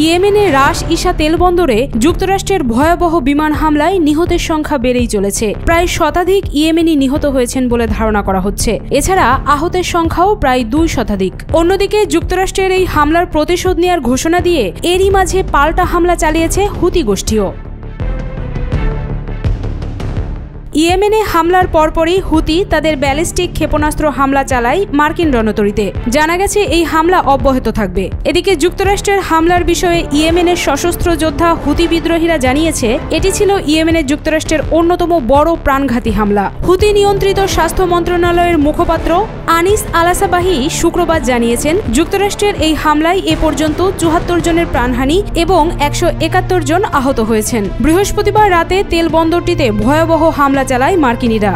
ইয়েমেনের রাস ইসা তেল বন্দরে যুক্তরাষ্ট্রের ভয়াবহ বিমান হামলায় নিহতের সংখ্যা বেড়েই চলেছে। প্রায় শতাধিক ইয়েমেনি নিহত হয়েছেন বলে ধারণা করা হচ্ছে। এছাড়া আহতের সংখ্যাও প্রায় 2 শতাধিক। অন্যদিকে যুক্তরাষ্ট্রের এই হামলার প্রতিশোধ নেওয়ার ঘোষণা দিয়ে এরই মাঝে পাল্টা হামলা চালিয়েছে হুতি গোষ্ঠীও। ইয়েমেনে হামলার পরপরই হুতি তাদের ব্যালিস্টিক ক্ষেপণাস্ত্র হামলা চালায় মার্কিন রণতরীতে। জানা গেছে এই হামলা অব্যাহত থাকবে। এদিকে যুক্তরাষ্ট্রের হামলার বিষয়ে ইয়েমেনের সশস্ত্র যোদ্ধা হুতি বিদ্রোহীরা জানিয়েছে এটি ছিল ইয়েমেনের যুক্তরাষ্ট্রের অন্যতম বড় প্রাণঘাতী হামলা। হুতি নিয়ন্ত্রিত স্বাস্থ্য মন্ত্রণালয়ের মুখপাত্র আনিস আলাসাবাহি শুক্রবার জানিয়েছেন যুক্তরাষ্ট্রের এই হামলায় এ পর্যন্ত 74 জনের প্রাণহানি এবং 171 জন আহত হয়েছেন। বৃহস্পতিবার রাতে তেল বন্দরটিতে ভয়াবহ হামলা চালায় মার্কিনীরা।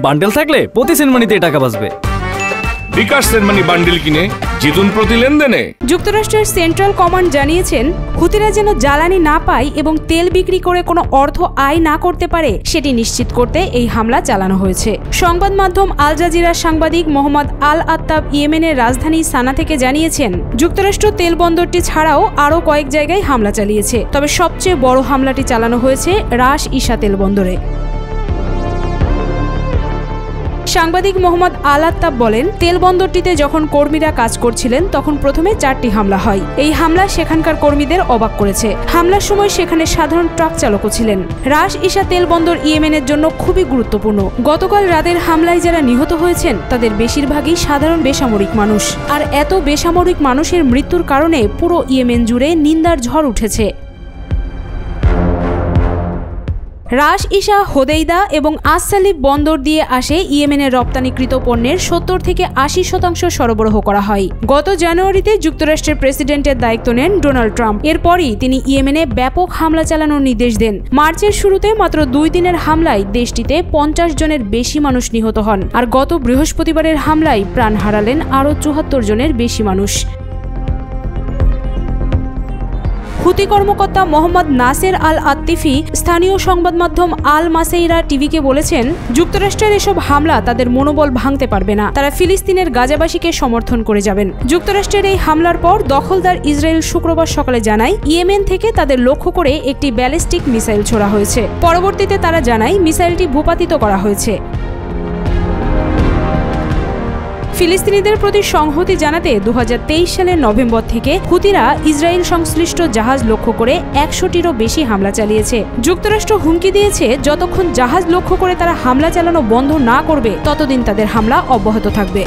বান্ডেল থাকলে প্রতি সেনমানিতে টাকা বাঁচবে। বিকাশ সেনমানি বান্ডেল কিনে জিতুন প্রতি লেনদেনে। যুক্তরাষ্ট্রের সেন্ট্রাল কমান্ড জানিয়েছেন হুতিরা যেন জ্বালানি না পায় এবং তেল বিক্রি করে কোনো অর্থ আয় না করতে পারে সেটি নিশ্চিত করতে এই হামলা চালানো হয়েছে। সংবাদ মাধ্যম আল জাজিরার সাংবাদিক মোহাম্মদ আল আত্তাব ইয়েমেনের রাজধানী সানা থেকে জানিয়েছেন যুক্তরাষ্ট্র তেল বন্দরটি ছাড়াও আরও কয়েক জায়গায় হামলা চালিয়েছে, তবে সবচেয়ে বড় হামলাটি চালানো হয়েছে রাস ইসা তেল বন্দরে। সাংবাদিক মোহাম্মদ আল আত্তাব বলেন তেল বন্দরটিতে যখন কর্মীরা কাজ করছিলেন তখন প্রথমে 4টি হামলা হয়। এই হামলা সেখানকার কর্মীদের অবাক করেছে। হামলার সময় সেখানে সাধারণ ট্রাক চালকও ছিলেন। রাস ইসা তেল বন্দর ইয়েমেনের জন্য খুবই গুরুত্বপূর্ণ। গতকাল রাতের হামলায় যারা নিহত হয়েছেন তাদের বেশিরভাগই সাধারণ বেসামরিক মানুষ। আর এত বেসামরিক মানুষের মৃত্যুর কারণে পুরো ইয়েমেন জুড়ে নিন্দার ঝড় উঠেছে। রাস ইসা, হোদেইদা এবং আসসালিফ বন্দর দিয়ে আসে ইয়েমেনের রপ্তানিকৃত পণ্যের 70 থেকে 80% সরবরাহ করা হয়। গত জানুয়ারিতে যুক্তরাষ্ট্রের প্রেসিডেন্টের দায়িত্ব নেন ডোনাল্ড ট্রাম্প। এরপরই তিনি ইয়েমেনে ব্যাপক হামলা চালানোর নির্দেশ দেন। মার্চের শুরুতে মাত্র 2 দিনের হামলায় দেশটিতে 50 জনের বেশি মানুষ নিহত হন। আর গত বৃহস্পতিবারের হামলায় প্রাণ হারালেন আরও 74 জনের বেশি মানুষ। হুতি কর্মকর্তা মোহাম্মদ নাসের আল আত্তিফি স্থানীয় সংবাদ মাধ্যম আল মাসেইরা টিভিকে বলেছেন যুক্তরাষ্ট্রের এসব হামলা তাদের মনোবল ভাঙতে পারবে না। তারা ফিলিস্তিনের গাজাবাসীকে সমর্থন করে যাবেন। যুক্তরাষ্ট্রের এই হামলার পর দখলদার ইসরায়েল শুক্রবার সকালে জানায় ইয়েমেন থেকে তাদের লক্ষ্য করে একটি ব্যালিস্টিক মিসাইল ছোড়া হয়েছে। পরবর্তীতে তারা জানায় মিসাইলটি ভূপাতিত করা হয়েছে। ফিলিস্তিনিদের প্রতি সংহতি জানাতে 2023 সালের নভেম্বর থেকে হুতিরা ইসরায়েল সংশ্লিষ্ট জাহাজ লক্ষ্য করে 100টিরও বেশি হামলা চালিয়েছে। যুক্তরাষ্ট্র হুমকি দিয়েছে যতক্ষণ জাহাজ লক্ষ্য করে তারা হামলা চালানো বন্ধ না করবে ততদিন তাদের হামলা অব্যাহত থাকবে।